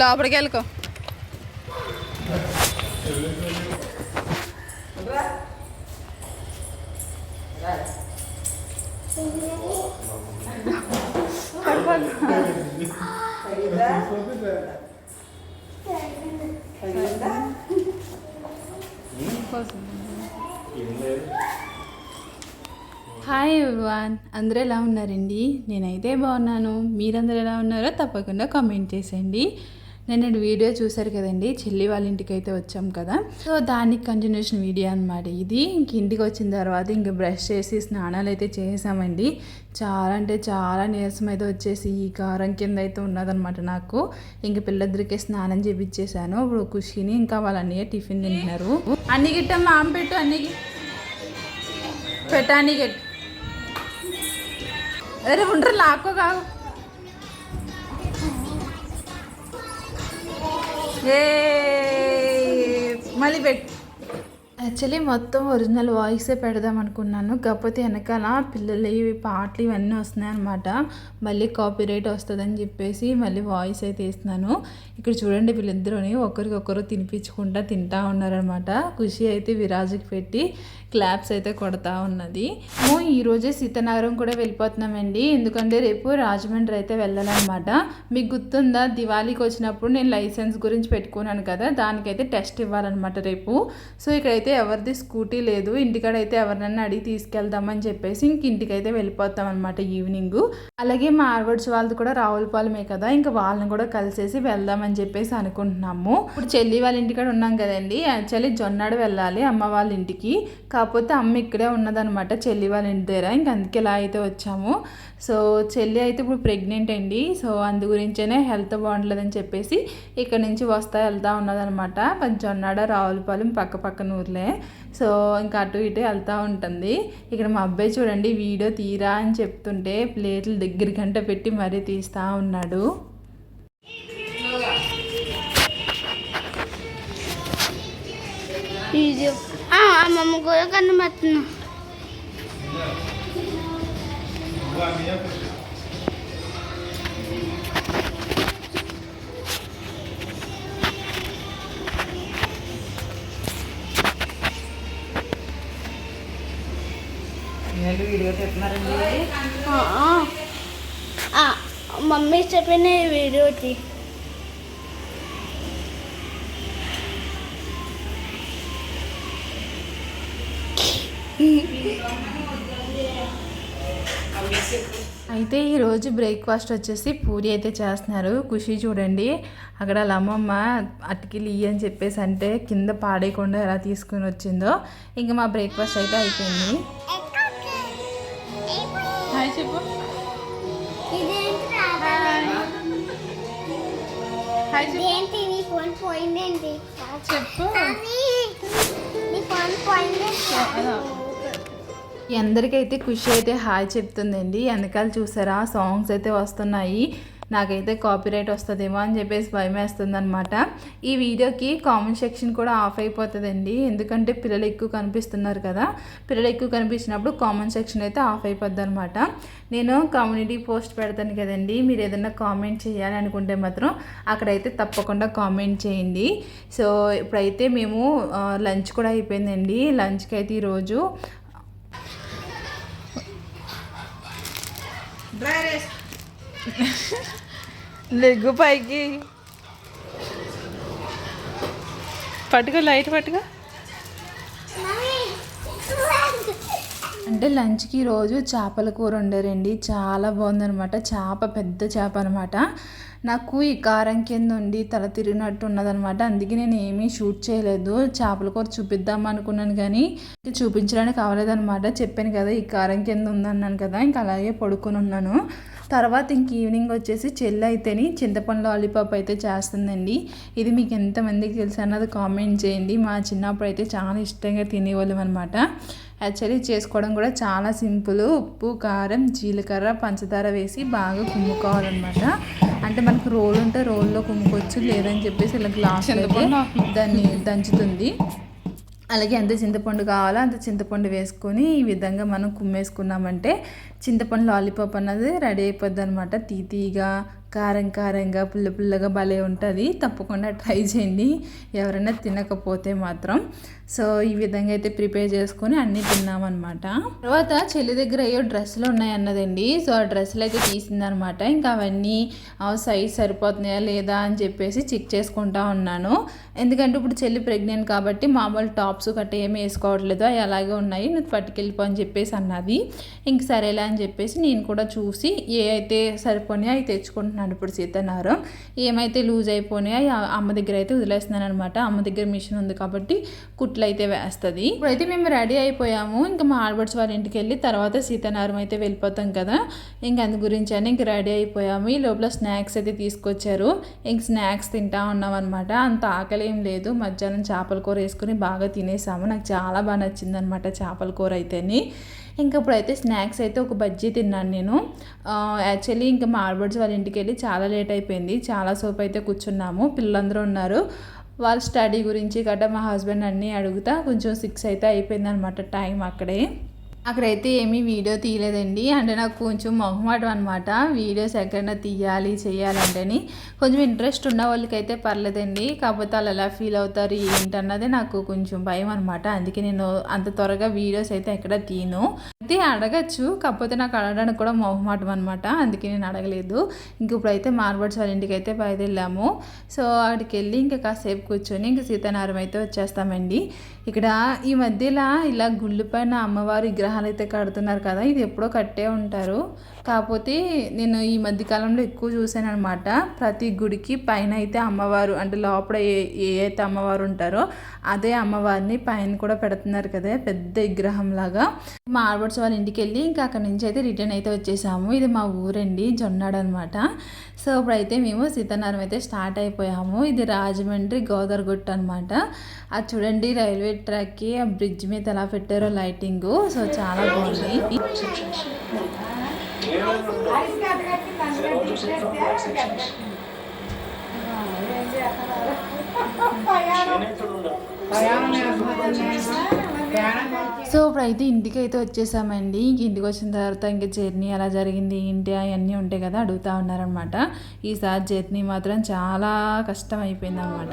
లోపలికి వెళ్ళుకో. Hi everyone, అందరూ ఎలా ఉన్నారండి? నేనైతే బాగున్నాను. మీరందరూ ఎలా ఉన్నారో తప్పకుండా కామెంట్ చేసేయండి. నేను వీడియో చూశారు కదండి, చెల్లి వాళ్ళ ఇంటికి అయితే వచ్చాం కదా, సో దానికి కంటిన్యూషన్ వీడియో అనమాట ఇది. ఇంక ఇంటికి వచ్చిన తర్వాత ఇంక బ్రష్ చేసి స్నానాలు అయితే చేసామండి. చాలా అంటే చాలా నీరసం అయితే వచ్చేసి ఈ కారం కింద అయితే ఉన్నదనమాట నాకు. ఇంక పిల్లద్దరికి స్నానం చేపించేసాను. ఇప్పుడు ఖుషిని ఇంకా వాళ్ళ అన్నయ్య టిఫిన్ తింటున్నారు. అన్ని గిట్టమ్మా ఆమె పెట్టు, అన్నికి పెట్టాని గట్టి. అరే ఉండరు లాక్కో కాదు. ఏ మళ్ళీ పెట్టు. యాక్చువల్లీ మొత్తం ఒరిజినల్ వాయిసే పెడదాం అనుకున్నాను, కాకపోతే వెనకాల పిల్లలు పాటలు ఇవన్నీ వస్తున్నాయి అనమాట. మళ్ళీ కాపీరైట్ వస్తుందని చెప్పేసి మళ్ళీ వాయిస్ అయితే వేస్తున్నాను. ఇక్కడ చూడండి, వీళ్ళిద్దరూని ఒకరికొకరు తినిపించుకుంటా తింటా ఉన్నారనమాట. ఖుషి అయితే విరాజుకి పెట్టి క్లాప్స్ అయితే కొడతా ఉన్నది. ఈరోజే సీతానగరం కూడా వెళ్ళిపోతున్నామండి, ఎందుకంటే రేపు రాజమండ్రి అయితే వెళ్ళాలన్నమాట. మీకు గుర్తుందా, దివాళీకి వచ్చినప్పుడు నేను లైసెన్స్ గురించి పెట్టుకున్నాను కదా, దానికైతే టెస్ట్ ఇవ్వాలన్నమాట రేపు. సో ఇక్కడైతే ఎవరిది స్కూటీ లేదు, ఇంటికాడైతే ఎవరినన్నా అడిగి తీసుకెళ్దామని చెప్పేసి ఇంటికైతే వెళ్ళిపోతాం అనమాట ఈవినింగ్. అలాగే మా ఆర్వర్డ్స్ వాళ్ళది కూడా రావులపాలెమే కదా, ఇంకా వాళ్ళని కూడా కలిసేసి వెళ్దామని చెప్పేసి అనుకుంటున్నాము. ఇప్పుడు చెల్లి వాళ్ళ ఇంటికాడ ఉన్నాం కదండి, యాక్చువల్లీ జొన్నాడు వెళ్ళాలి అమ్మ వాళ్ళ ఇంటికి. కాకపోతే అమ్మ ఇక్కడే ఉన్నదనమాట చెల్లి వాళ్ళ ఇంటి దగ్గర, ఇంక అందుకే ఇలా అయితే వచ్చాము. సో చెల్లి అయితే ఇప్పుడు ప్రెగ్నెంట్ అండి, సో అందు గురించేనే హెల్త్ బాగుండలేదని చెప్పేసి ఇక్కడ నుంచి వెళ్తా ఉన్నదనమాట. జొన్నాడ రావులపాలెం పక్క పక్కన ఊర్లే, సో ఇంకా అటు ఇటు వెళ్తూ ఉంటుంది. ఇక్కడ మా అబ్బాయి చూడండి, వీడియో తీరా అని చెప్తుంటే ప్లేట్లు దగ్గర గంట పెట్టి మరీ తీస్తూ ఉన్నాడు. అమ్మమ్మ కూడా కనబడుతున్నా. వీడియో చెప్తున్నారండి, మమ్మీ చెప్పిన వీడియో తీ. అయితే ఈరోజు బ్రేక్ఫాస్ట్ వచ్చేసి పూరి అయితే చేస్తున్నారు. ఖుషి చూడండి, అక్కడ వాళ్ళ అమ్మమ్మ అటుకిలు ఇయ్యి అని చెప్పేసి అంటే కింద పాడేయకుండా ఎలా తీసుకుని వచ్చిందో. ఇంకా మా బ్రేక్ఫాస్ట్ అయితే అయిపోయింది. హాయ్ చెప్పు. అందరికైతే ఖుషి అయితే హాయ్ చెప్తుందండి. వెనకాల చూసారా సాంగ్స్ అయితే వస్తున్నాయి, నాకైతే కాపీరైట్ వస్తుందేమో అని చెప్పేసి భయం వేస్తుంది అనమాట. ఈ వీడియోకి కామెంట్ సెక్షన్ కూడా ఆఫ్ అయిపోతుందండి, ఎందుకంటే పిల్లలు ఎక్కువ కనిపిస్తున్నారు కదా. పిల్లలు ఎక్కువ కనిపించినప్పుడు కామెంట్ సెక్షన్ అయితే ఆఫ్ అయిపోద్ది అనమాట. నేను కమ్యూనిటీ పోస్ట్ పెడతాను కదండి, మీరు ఏదైనా కామెంట్ చేయాలి అనుకుంటే మాత్రం అక్కడైతే తప్పకుండా కామెంట్ చేయండి. సో ఇప్పుడైతే మేము లంచ్ కూడా అయిపోయిందండి. లంచ్కి అయితే ఈరోజు లెగ్గు పైకి పట్టుకో, లైట్ పట్టుకో. అంటే లంచ్కి ఈరోజు చేపల కూర వండారండి, చాలా బాగుందనమాట. చేప పెద్ద చేప అనమాట. నాకు ఈ కారం కింద ఉండి తల తిరిగినట్టు ఉన్నదనమాట, అందుకే నేను ఏమీ షూట్ చేయలేదు. చేపల కూర చూపిద్దాం అనుకున్నాను కానీ చూపించడానికి అవ్వలేదనమాట. చెప్పాను కదా ఈ కారం కింద ఉందన్నాను కదా, ఇంకా అలాగే పడుకొని ఉన్నాను. తర్వాత ఇంక ఈవినింగ్ వచ్చేసి చెల్లి అయితేని చింతపండు లాలీపాప్ అయితే చేస్తుందండి. ఇది మీకు ఎంతమందికి తెలుసు అన్నది కామెంట్ చేయండి. మా చిన్నప్పుడు అయితే చాలా ఇష్టంగా తినేవాళ్ళం అనమాట. యాక్చువల్లీ చేసుకోవడం కూడా చాలా సింపుల్. ఉప్పు, కారం, జీలకర్ర, పంచదార వేసి బాగా కుమ్ముకోవాలన్నమాట. అంటే మనకు రోల్ ఉంటే రోల్లో కుమ్ముకోవచ్చు, లేదని చెప్పేసి ఇలా గ్లాస్ దాన్ని దంచుతుంది. అలాగే ఎంత చింతపండు కావాలో అంత చింతపండు వేసుకొని ఈ విధంగా మనం కుమ్మేసుకున్నామంటే చింతపండు లాలీపాప్ అన్నది రెడీ అయిపోద్ది అనమాట. తీతీగా కారం కారంగా పుల్ల పుల్లగా భలే ఉంటుంది. తప్పకుండా ట్రై చేయండి ఎవరైనా తినకపోతే మాత్రం. సో ఈ విధంగా అయితే ప్రిపేర్ చేసుకొని అన్నీ తిన్నామన్నమాట. తర్వాత చెల్లి దగ్గర అయ్యో డ్రెస్సులు ఉన్నాయన్నదండి. సో ఆ డ్రెస్సులు అయితే తీసిందనమాట. ఇంకా అవన్నీ సైజ్ సరిపోతున్నాయా లేదా అని చెప్పేసి చెక్ చేసుకుంటా ఉన్నాను. ఎందుకంటే ఇప్పుడు చెల్లి ప్రెగ్నెంట్ కాబట్టి మామూలు టాప్స్ గట్ట ఏమి వేసుకోవట్లేదు, అవి అలాగే ఉన్నాయి, నువ్వు పట్టుకెళ్ళిపో అని చెప్పేసి అన్నది. ఇంక సరేలే అని చెప్పేసి నేను కూడా చూసి ఏ అయితే సరిపోయినాయో అవి తెచ్చుకుంటున్నాను. ఇప్పుడు సీతనారం ఏమైతే లూజ్ అయిపోయినాయో అమ్మ దగ్గర అయితే వదిలేస్తున్నాను అనమాట. అమ్మ దగ్గర మిషన్ ఉంది కాబట్టి కుట్లు అయితే వేస్తుంది. ఇప్పుడైతే మేము రెడీ అయిపోయాము. ఇంకా మా ఆడబడ్స్ వాళ్ళ ఇంటికి వెళ్ళి తర్వాత సీతనారం అయితే వెళ్ళిపోతాం కదా, ఇంక అందు గురించి అని ఇంక రెడీ అయిపోయాము. ఈ లోపల స్నాక్స్ అయితే తీసుకొచ్చారు. ఇంక స్నాక్స్ తింటా ఉన్నాం అనమాట. అంత ఆకలి ఏం లేదు. మధ్యాహ్నం చేపల కూర వేసుకుని బాగా తినేసాము. నాకు చాలా బాగా నచ్చింది అనమాట చేపల కూర అయితేని. ఇంక ఇప్పుడైతే స్నాక్స్ అయితే ఒక బజ్జీ తిన్నాను నేను. యాక్చువల్లీ ఇంకా మా ఆడబడ్స్ వాళ్ళ ఇంటికి వెళ్ళి చాలా లేట్ అయిపోయింది. చాలా సేపు అయితే కూర్చున్నాము. పిల్లలందరూ ఉన్నారు. వాళ్ళ స్టడీ గురించి గట్రా మా హస్బెండ్ అన్నీ అడుగుతా కొంచెం 6 అయితే అయిపోయింది అనమాట టైం. అక్కడైతే ఏమీ వీడియో తీయలేదండి. అంటే నాకు కొంచెం మొహమాటం అనమాట వీడియోస్ ఎక్కడైనా తీయాలి చేయాలంటేని. కొంచెం ఇంట్రెస్ట్ ఉన్న వాళ్ళకైతే పర్లేదండి, కాకపోతే వాళ్ళు ఎలా ఫీల్ అవుతారు ఏంటన్నది నాకు కొంచెం భయం అనమాట. అందుకే నేను అంత త్వరగా వీడియోస్ అయితే ఎక్కడ తీయను. అయితే అడగచ్చు, కాకపోతే నాకు అడగడానికి కూడా మొహమాటం అనమాట, అందుకే నేను అడగలేదు. ఇంక ఇప్పుడైతే మార్బర్డ్స్ వాళ్ళ ఇంటికి అయితే బయలుదేరాము. సో అక్కడికి వెళ్ళి ఇంకా కాసేపు కూర్చొని ఇంకా సీతానారం అయితే వచ్చేస్తామండి. ఇక్కడ ఈ మధ్యలో ఇలా గుళ్ళు పైన అమ్మవారి విగ్రహాలు అయితే కడుతున్నారు కదా, ఇది ఎప్పుడో కట్టే ఉంటారు. కాకపోతే నేను ఈ మధ్యకాలంలో ఎక్కువ చూసాను అనమాట. ప్రతి గుడికి పైన అయితే అమ్మవారు అంటే లోపల ఏ అయితే అమ్మవారు ఉంటారో అదే అమ్మవారిని పైన కూడా పెడుతున్నారు కదా పెద్ద విగ్రహం లాగా. మా ఆడబడ్స్ వాళ్ళ ఇంటికి వెళ్ళి ఇంకా అక్కడి నుంచి అయితే రిటర్న్ అయితే వచ్చేసాము. ఇది మా ఊరండి, జొన్నాడు అనమాట. సో ఇప్పుడైతే మేము సీతానారం అయితే స్టార్ట్ అయిపోయాము. ఇది రాజమండ్రి గోదరగుట్ట అనమాట. అది చూడండి రైల్వే ట్రాక్కి ఆ బ్రిడ్జ్ మీద ఎలా పెట్టారో లైటింగ్. సో చాలా బాగుంది. సో ఇప్పుడైతే ఇంటికి అయితే వచ్చేసామండి. ఇంటికి వచ్చిన తర్వాత ఇంకా జర్నీ ఎలా జరిగింది ఏంటి అవన్నీ ఉంటాయి కదా, అడుగుతూ ఉన్నారనమాట. ఈసారి జర్నీ మాత్రం చాలా కష్టం అయిపోయింది అనమాట.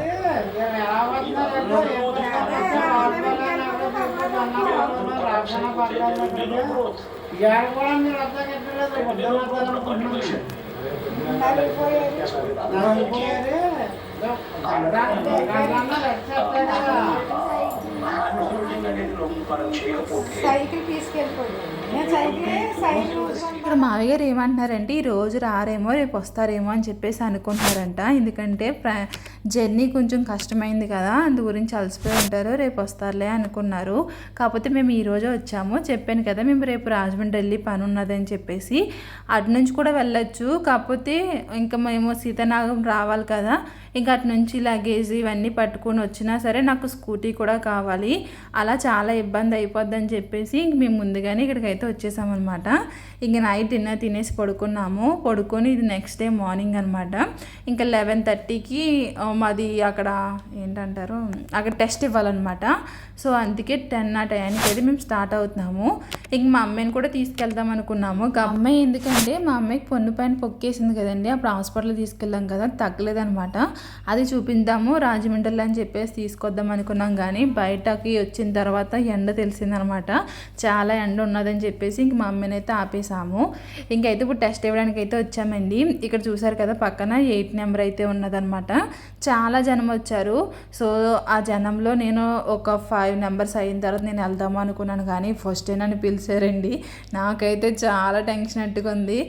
ఇక్కడ మావయ్య గారు ఏమంటున్నారంటే ఈ రోజు రారేమో రేపు వస్తారేమో అని చెప్పేసి అనుకుంటున్నారంట. ఎందుకంటే జర్నీ కొంచెం కష్టమైంది కదా, అందు గురించి అలసిపోయి ఉంటారు, రేపు వస్తారులే అనుకున్నారు. కాకపోతే మేము ఈరోజు వచ్చాము. చెప్పాను కదా మేము రేపు రాజమండ్రి వెళ్ళి పని ఉన్నదని చెప్పేసి. అటు నుంచి కూడా వెళ్ళొచ్చు, కాకపోతే ఇంకా మేము సీతానాగం రావాలి కదా, ఇంకా అటు నుంచి లగేజ్ ఇవన్నీ పట్టుకొని వచ్చినా సరే నాకు స్కూటీ కూడా కావాలి, అలా చాలా ఇబ్బంది అయిపోద్దని చెప్పేసి ఇంక మేము ముందుగానే ఇక్కడికైతే వచ్చేసామన్నమాట. ఇంక నైట్ డిన్నర్ తినేసి పడుకొని ఇది నెక్స్ట్ డే మార్నింగ్ అనమాట. ఇంకా 11:30కి మాది అక్కడ ఏంటంటారు అక్కడ టెస్ట్ ఇవ్వాలన్నమాట. సో అందుకే 10 ఆ టైంకి అయితే మేము స్టార్ట్ అవుతున్నాము. ఇంక మా అమ్మాయిని కూడా తీసుకెళ్దాం అనుకున్నాము. అమ్మాయి ఎందుకంటే మా అమ్మాయికి పొన్ను పైన పొక్కేసింది కదండి, అప్పుడు హాస్పిటల్ తీసుకెళ్ళాం కదా, తగ్గలేదనమాట. అది చూపిద్దాము రాజమండ్రిలో అని చెప్పేసి తీసుకొద్దాం అనుకున్నాం. కానీ బయటకి వచ్చిన తర్వాత ఎండ తెలిసిందనమాట, చాలా ఎండ ఉన్నదని చెప్పేసి ఇంక మా అమ్మాయిని అయితే ఆపేసాము. ఇంకైతే ఇప్పుడు టెస్ట్ ఇవ్వడానికి అయితే వచ్చామండి. ఇక్కడ చూసారు కదా పక్కన 8 నెంబర్ అయితే ఉన్నదనమాట. చాలా జనం వచ్చారు. సో ఆ జనంలో నేను ఒక 5 నెంబర్స్ అయిన తర్వాత నేను వెళ్దాము అనుకున్నాను, కానీ ఫస్ట్ నన్ను పిలిచారండి. నాకైతే చాలా టెన్షన్ అట్టుకుంది.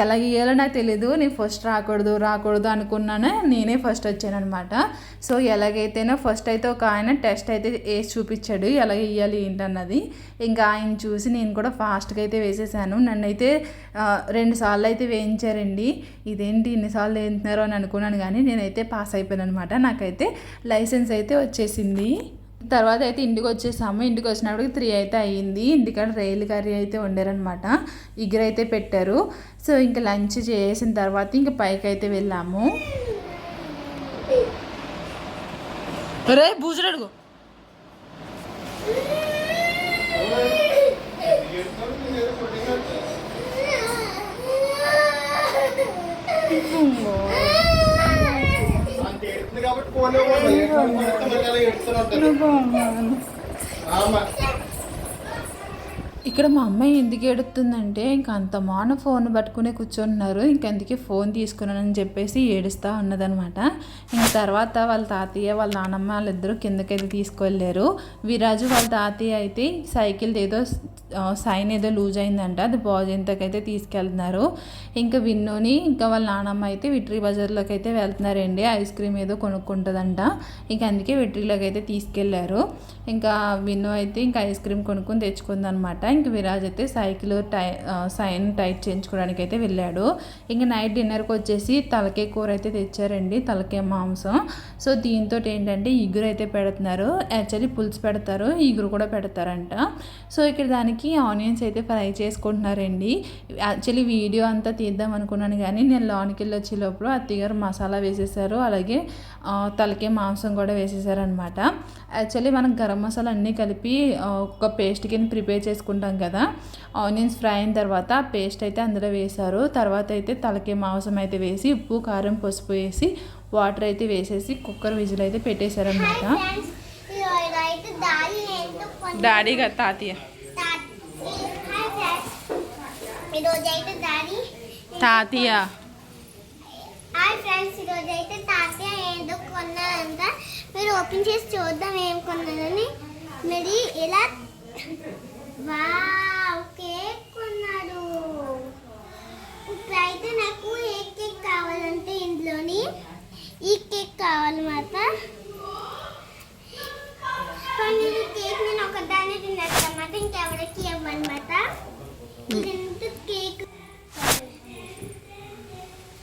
ఎలా ఇయ్యాలో నాకు తెలీదు. నేను ఫస్ట్ రాకూడదు అనుకున్నాను, నేనే ఫస్ట్ వచ్చాను అనమాట. సో ఎలాగైతేనో ఫస్ట్ అయితే ఒక ఆయన టెస్ట్ అయితే వేసి చూపించాడు ఎలా ఇయ్యాలి ఏంటన్నది. ఇంకా ఆయన చూసి నేను కూడా ఫాస్ట్గా అయితే వేసేసాను. నన్నైతే 2 సార్లు అయితే వేయించారండి. ఇదేంటి ఇన్నిసార్లు వేయింటున్నారో అని అనుకున్నాను, కానీ నేనైతే పాస్ అయిపోయాను అనమాట. నాకైతే లైసెన్స్ అయితే వచ్చేసింది. తర్వాత అయితే ఇంటికి వచ్చేసాము. ఇంటికి వచ్చినప్పటికి 3 అయితే అయ్యింది. ఇంటికాడ రైలు కర్రీ అయితే వండారనమాట, ఇగురైతే పెట్టారు. సో ఇంకా లంచ్ చేసిన తర్వాత ఇంకా పైకి అయితే వెళ్ళాము. రే బూజుడు అడుగు. ఇక్కడ మా అమ్మాయి ఎందుకు ఏడుస్తుందంటే ఇంక అంత మాన ఫోన్ పట్టుకుని కూర్చున్నారు. ఇంక అందుకే ఫోన్ తీసుకున్నానని చెప్పేసి ఏడుస్తూ ఉన్నదనమాట. ఇంక తర్వాత వాళ్ళ తాతయ్య వాళ్ళ నాన్నమ్మ వాళ్ళిద్దరూ కిందకైతే తీసుకెళ్ళారు. విరాజు వాళ్ళ తాతయ్య అయితే సైకిల్ ఏదో సైన్ ఏదో లూజ్ అయిందంట, అది బాగుంతకైతే తీసుకెళ్తున్నారు. ఇంకా విన్నుని ఇంకా వాళ్ళ నాన్నమ్మ అయితే విట్రీ బజార్లోకి అయితే వెళ్తున్నారండి. ఐస్ క్రీమ్ ఏదో కొనుక్కుంటుందంట. ఇంకా అందుకే విట్రీలోకి అయితే తీసుకెళ్లారు. ఇంకా విన్ను అయితే ఇంకా ఐస్ క్రీమ్ కొనుక్కొని తెచ్చుకుందనమాట. ఇంక విరాజ్ అయితే సైకిల్ సైన్ టైట్ చేయించుకోవడానికి అయితే వెళ్ళాడు. ఇంకా నైట్ డిన్నర్కి వచ్చేసి తలకాయ కూర అయితే తెచ్చారండి, తలకాయ మాంసం. సో దీంతో ఏంటంటే ఇగురు అయితే పెడుతున్నారు. యాక్చువల్లీ పులుసు పెడతారు, ఇగురు కూడా పెడతారంట. సో ఇక్కడ దానికి ఆనియన్స్ అయితే ఫ్రై చేసుకుంటున్నారండి. యాక్చువల్లీ వీడియో అంతా తీద్దాం అనుకున్నాను కానీ నేను లోనికి వెళ్ళి వచ్చే లోపల అత్తగారు మసాలా వేసేసారు, అలాగే తలకాయ మాంసం కూడా వేసేసారనమాట. యాక్చువల్లీ మనం గరం మసాలా అన్నీ కలిపి ఒక పేస్ట్ కింద ప్రిపేర్ చేసుకుంటాం కదా. ఆనియన్స్ ఫ్రై అయిన తర్వాత ఆ పేస్ట్ అయితే అందులో వేశారు. తర్వాత అయితే తలకాయ మాంసం అయితే వేసి ఉప్పు కారం పసుపు వేసి వాటర్ అయితే వేసేసి కుక్కర్ విజిల్ అయితే పెట్టేశారనమాట. డాడీగా తాతయ్య తాతయ్య హాయ్ ఫ్రెండ్స్, ఈరోజు అయితే తాతయ్య ఏదో కొన్నారంట. మీరు ఓపెన్ చేసి చూద్దాం ఏం కొన్నారని. మరి ఇలా వావ్ కేక్ కొన్నాడు. ఇప్పుడైతే నాకు ఏ కేక్ కావాలంటే ఇంట్లోని ఈ కేక్ కావాలన్నమాట. కానీ ఈ కేక్ నేను ఒకదాన్ని తిన్నట్టమాట, ఇంకెవరికి ఇవ్వనమాట. ఇదంతా కేక్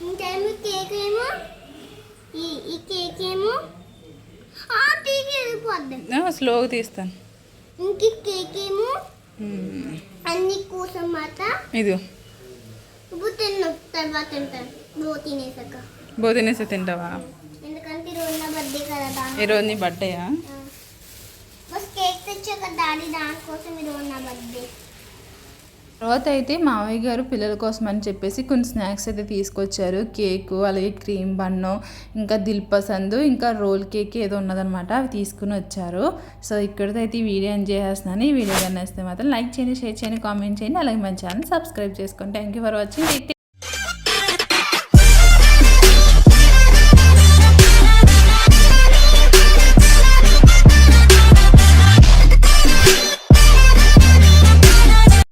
ఇంకేమో కేక్ ఏమో ఈ కేక్ ఏమో టీకి వెళ్ళిపోద్ది. స్లోగా తీస్తాను. ఇంక కేక్ ఏమో అన్ని కోసం మాట. ఇది ఇప్పుడు తిన్నా, తర్వాత తింటాను బో తినేసా తింటావా? ఎందుకంటే ఈరోజు నా బర్త్డే కదా. ఈరోజు నీ బర్త్డేయా? బస్ కేక్ తెచ్చాక డాడీ దానికోసం ఈరోజు నా బర్త్డే. తర్వాత అయితే మావయ్య గారు పిల్లల కోసం అని చెప్పేసి కొన్ని స్నాక్స్ అయితే తీసుకొచ్చారు. కేకు, అలాగే క్రీమ్ బన్ను, ఇంకా దిల్ పసందు, ఇంకా రోల్ కేక్ ఏదో ఉన్నదనమాట, అవి తీసుకుని వచ్చారు. సో ఇక్కడితో అయితే ఈ వీడియో ఎంజాయ్ చేస్తున్నాను. ఈ వీడియో కానీ నచ్చితే మాత్రం లైక్ చేయండి, షేర్ చేయండి, కామెంట్ చేయండి, అలాగే మన ఛానల్ సబ్స్క్రైబ్ చేసుకోండి. Thank you for watching.